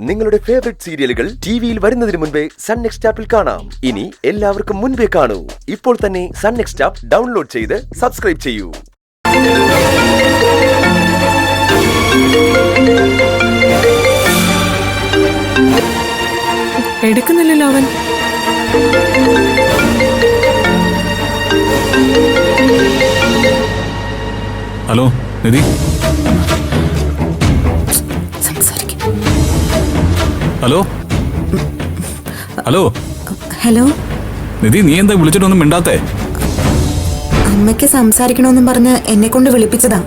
നിങ്ങളുടെ ഫേവറേറ്റ് സീരിയലുകൾ ടിവിയിൽ വരുന്നതിന് മുൻപേ സൺ നെക്സ്റ്റ് ആപ്പിൽ കാണാം. ഇനി എല്ലാവർക്കും മുൻപേ കാണൂ. ഇപ്പോൾ തന്നെ സൺ നെക്സ്റ്റ് ആപ്പ് ഡൗൺലോഡ് ചെയ്ത് സബ്സ്ക്രൈബ് ചെയ്യൂ. എടുക്കുന്നില്ലല്ലോ അവൻ. ഹലോ നിധി. ഹലോ ഹലോ ഹലോ നിധി, നീ എന്താ വിളിച്ചിട്ടൊന്നും മിണ്ടാത്തേ? അമ്മയ്ക്ക് സംസാരിക്കണമെന്നും പറഞ്ഞ് എന്നെ കൊണ്ട് വിളിപ്പിച്ചതാ.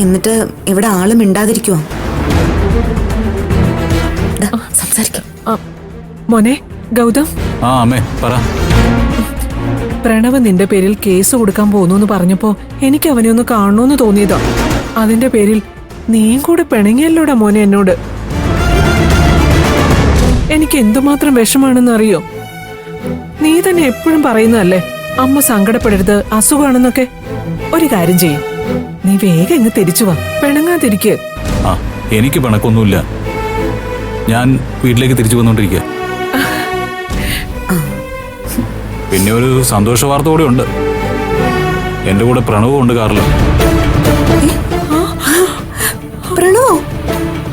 എന്നിട്ട് ഇവിടെ ആള് മിണ്ടാതിരിക്കുവാ. സംസാരിക്കും. മോനെ ഗൗതം. ആ അമ്മേ പറ. പ്രണവ് നിന്റെ പേരിൽ കേസ് കൊടുക്കാൻ പോകുന്നു പറഞ്ഞപ്പോ എനിക്ക് അവനെ ഒന്ന് കാണണമെന്ന് തോന്നിയതാ. അതിന്റെ പേരിൽ നീയും കൂടെ പിണങ്ങിയല്ലോടാ മോനെ എന്നോട്. എനിക്ക് എന്തുമാത്രം വിഷമാണെന്ന് അറിയോ? നീ തന്നെ എപ്പോഴും പറയുന്നതല്ലേ അമ്മ സങ്കടപ്പെടരുത്, അസുഖമാണെന്നൊക്കെ. ഒരു കാര്യം ചെയ്യും, നീ വേഗം ഇങ്ങ് തിരിച്ചു വാ, പിണങ്ങാതിരിക്കുക. ആ എനിക്ക് പിണക്കൊന്നുമില്ല, ഞാൻ വീട്ടിലേക്ക് തിരിച്ചു വന്നോണ്ടിരിക്കുക. പിന്നെ ഒരു സന്തോഷ വാർത്ത കൂടെ ഉണ്ട്. എന്റെ കൂടെ പ്രണവും ഉണ്ട് കാറിൽ. പ്രണവോ?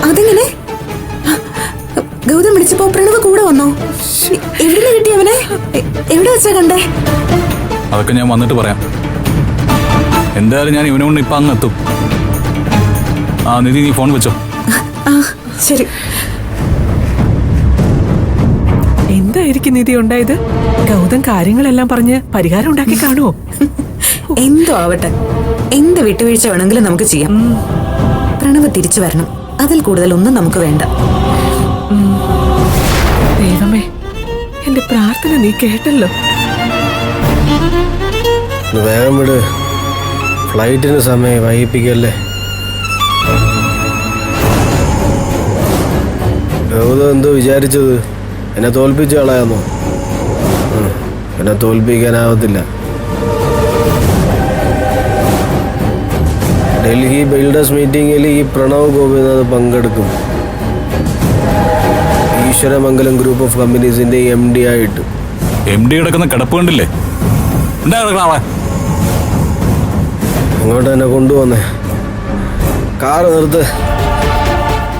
അതെങ്ങനെ? ഗൗതം വിളിച്ചപ്പോ പ്രണവ് കൂടെ വന്നോ? എവിടെ കിട്ടി അവനെ? എവിടെ വെച്ചാ കണ്ടേ? അതൊക്കെ ഞാൻ വന്നിട്ട് പറയാം. എന്തായാലും ഞാൻ ഇവനെ കൊണ്ട് ഇപ്പൊ അങ്ങ് എത്തും. ആ നിധി, നീ ഫോൺ വെച്ചോ. ശരി. എന്തായിരിക്കും നിധി ഉണ്ടായത്? ഗൗതം കാര്യങ്ങളെല്ലാം പറഞ്ഞ് പരിഹാരം ഉണ്ടാക്കി കാണുമോ? എന്തോ ആവട്ടെ, എന്ത് വിട്ടുവീഴ്ച വേണമെങ്കിലും നമുക്ക് ചെയ്യാം. പ്രണവ് തിരിച്ചു വരണം, അതിൽ കൂടുതൽ ഒന്നും നമുക്ക് വേണ്ട. ദൈവമേ, എന്റെ പ്രാർത്ഥന നീ കേട്ടല്ലോ. വേഗം വിട്, ഫ്ലൈറ്റിന് സമയം വൈകിപ്പിക്കല്ലേ. ഗൗതം എന്തോ വിചാരിച്ചത്? എന്നെ തോൽപ്പിച്ച് കളയാമോ? എന്നെ തോൽപ്പിക്കാനാവത്തില്ല. ഡൽഹി ബിൽഡേഴ്സ് മീറ്റിംഗിൽ ഈ പ്രണവ് ഗോപിനാഥ് പങ്കെടുക്കും. ഈശ്വരമംഗലം ഗ്രൂപ്പ് ഓഫ് കമ്പനീസിന്റെ MD ആയിട്ട്. MD കിടക്കുന്ന കിടപ്പ് കണ്ടില്ലേ? അങ്ങോട്ട് എന്നെ കൊണ്ടുവന്നേ. കാറ്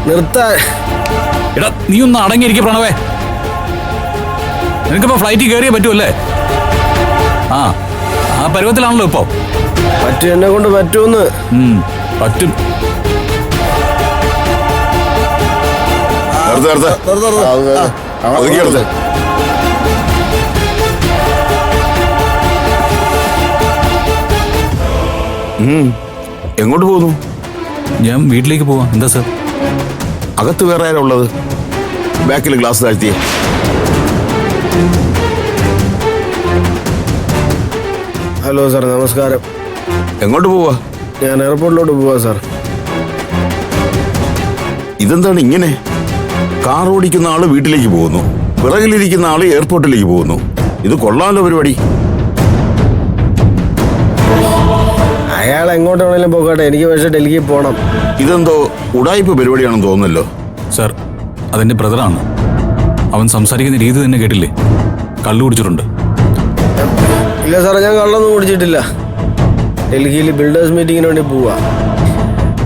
നിർത്താ. എടാ നീ ഒന്ന് അടങ്ങിയിരിക്കുക പ്രണവേ. നിനക്കിപ്പോ ഫ്ലൈറ്റിൽ കയറിയേ പറ്റൂല്ലേ? ആ പരുവത്തിലാണല്ലോ ഇപ്പോ. പറ്റും, എന്നെ കൊണ്ട് പറ്റൂന്ന്. പറ്റും. എങ്ങോട്ട് പോകുന്നു? ഞാൻ വീട്ടിലേക്ക് പോവാം. എന്താ സാർ? അകത്ത് വേറെ ആരാ ഉള്ളത്? ബാക്കിൽ ഗ്ലാസ് താഴ്ത്തിയേ. ഹലോ സാർ, നമസ്കാരം. എങ്ങോട്ട് പോവാ? ഞാൻ എയർപോർട്ടിലോട്ട് പോവാ സാർ. ഇതെന്താണ് ഇങ്ങനെ? കാർ ഓടിക്കുന്ന ആള് വീട്ടിലേക്ക് പോകുന്നു, പിറകിലിരിക്കുന്ന ആള് എയർപോർട്ടിലേക്ക് പോകുന്നു. ഇത് കൊള്ളാമല്ലോ പരിപാടി. അയാൾ എങ്ങോട്ട് വേണേലും പോകട്ടെ, എനിക്ക് പക്ഷേ ഡൽഹിയിൽ പോകണം. ഇതെന്തോ ഉടായിപ്പ് പരിപാടിയാണെന്ന് തോന്നുന്നല്ലോ. സാർ, അതെന്റെ ബ്രദറാണ്. അവൻ സംസാരിക്കുന്ന രീതി തന്നെ കേട്ടില്ലേ? കള്ളു കുടിച്ചിട്ടുണ്ട്. ഇല്ല സാറേ, ഞാൻ കള്ളൊന്നും കുടിച്ചിട്ടില്ല. ഡൽഹിയിൽ ബിൽഡേഴ്സ് മീറ്റിങ്ങിന് വേണ്ടി പോവാ.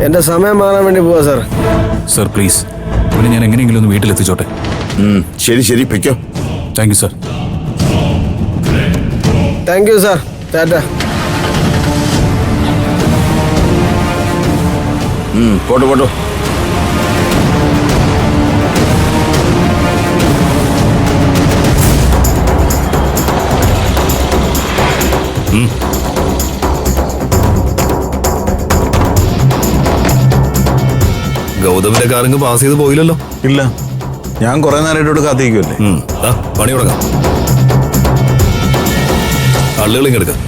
എൻ്റെ സമയം മാറാൻ വേണ്ടി പോവാ സാർ. സാർ പ്ലീസ്, പിന്നെ ഞാൻ എങ്ങനെയെങ്കിലും ഒന്ന് വീട്ടിലെത്തിച്ചോട്ടെ. ശരി ശരി, പൊയ്ക്കോ. Thank you sir. Thank you sir. Tata. പോട്ടോ പോട്ടോ. ഗൗതമിന്റെ കാറിങ് പാസ് ചെയ്ത് പോയില്ലല്ലോ. ഇല്ല, ഞാൻ കുറെ നേരമായിട്ട് കാത്തിരിക്കുമല്ലേ. പണി തുടങ്ങാം. ആളുകൾ ഇങ്ങെടുക്കാം.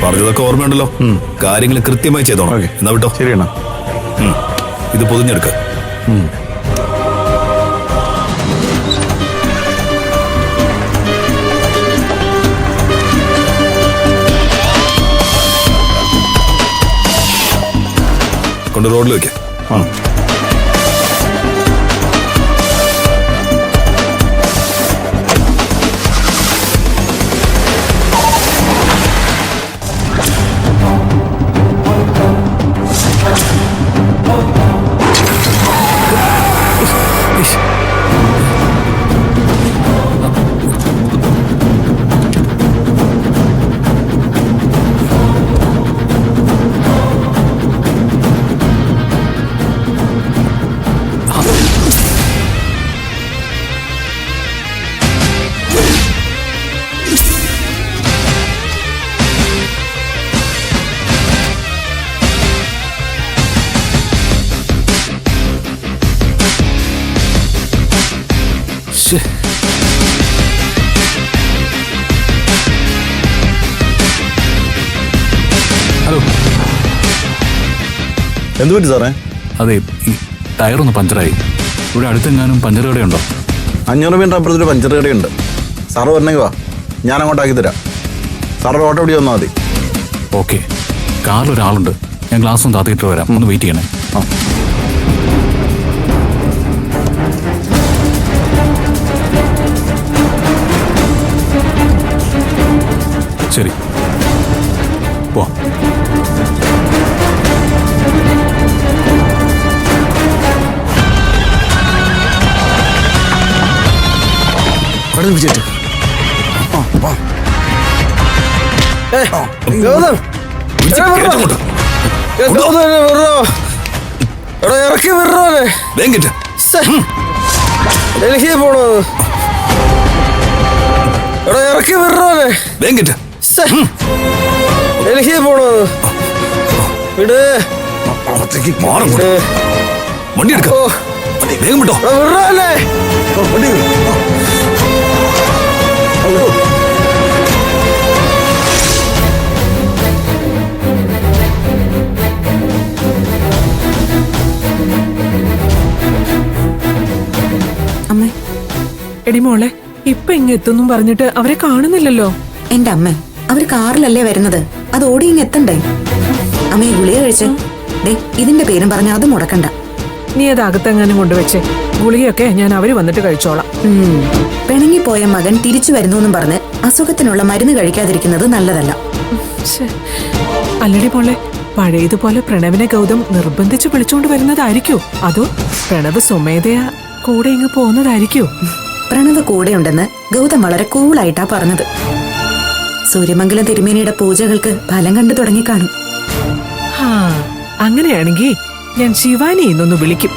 പറഞ്ഞതൊക്കെ ഓർമ്മയുണ്ടല്ലോ. കാര്യങ്ങൾ കൃത്യമായി ചെയ്തോണം. എന്നാ വിട്ടോ. ശരിയാണ്. ഇത് പൊതിഞ്ഞെടുക്ക. കൊണ്ട് റോഡിൽ വെക്ക. ഹലോ, എന്ത് പറ്റി സാറേ? അതെ, ഈ ടയറൊന്ന് പഞ്ചറായി. ഇവിടെ അടുത്തെങ്ങാനും പഞ്ചർ കടയുണ്ടോ? 500 മീറ്റർ അപ്പുറത്തൊരു പഞ്ചർ കടയുണ്ട്. സാറ് വരണമെങ്കിൽ വാ, ഞാൻ അങ്ങോട്ടാക്കി തരാം. സാറ് ഓട്ടോ പിടി വന്നാൽ മതി. ഓക്കെ, കാറിലൊരാളുണ്ട്. ഞാൻ ഗ്ലാസ് ഒന്ന് താത്തിയിട്ട് വരാം. ഒന്ന് വെയിറ്റ് ചെയ്യണേ. ആ. ശരി, പോ. ഗൗതം ഇറക്കി വിടറോനെ. ഡൽഹി പോണോ? ഇറക്കി വിടറോനെ. ഡൽഹി പോണോ? വിട്. വണ്ടി എടുക്ക. വേഗം വിട്ടോ. വിടറോനെ. അമ്മേ, എടി മോളെ, ഇപ്പൊ ഇങ്ങ് എത്തുന്നും പറഞ്ഞിട്ട് അവരെ കാണുന്നില്ലല്ലോ. എന്റെ അമ്മ, അവര് കാറിലല്ലേ വരുന്നത്, അത് ഓടി ഇങ്ങ് എത്തണ്ടേ? അമ്മയെ ഗുളിക കഴിച്ച് ദേ ഇതിന്റെ പേരും പറഞ്ഞ അത് മുടക്കണ്ട. നീ അത് അകത്തെങ്ങാനും കൊണ്ടുവച്ചേ. ഗുളികയൊക്കെ ഞാൻ അവര് വന്നിട്ട് കഴിച്ചോളാം. പിണങ്ങിപ്പോയ മകൻ തിരിച്ചു വരുന്നു പറഞ്ഞ് അസുഖത്തിനുള്ള മരുന്ന് കഴിക്കാതിരിക്കുന്നത് നല്ലതല്ല. അല്ലടി മോളെ, പഴയതുപോലെ പ്രണവിനെ ഗൗതം നിർബന്ധിച്ച് വിളിച്ചോണ്ട് വരുന്നതായിരിക്കോ, അതോ പ്രണവ് സ്വമേധയാ കൂടെ ഇങ്ങ് പോകുന്നതായിരിക്കോ? പ്രണവ് കൂടെയുണ്ടെന്ന് ഗൗതം വളരെ കൂളായിട്ടാ പറഞ്ഞത്. സൂര്യമംഗലം തിരുമേനിയുടെ പൂജകൾക്ക് ഫലം കണ്ടു തുടങ്ങിക്കാണും. അങ്ങനെയാണെങ്കിൽ ഞാൻ ശിവാനി ഇന്നൊന്ന് വിളിക്കും.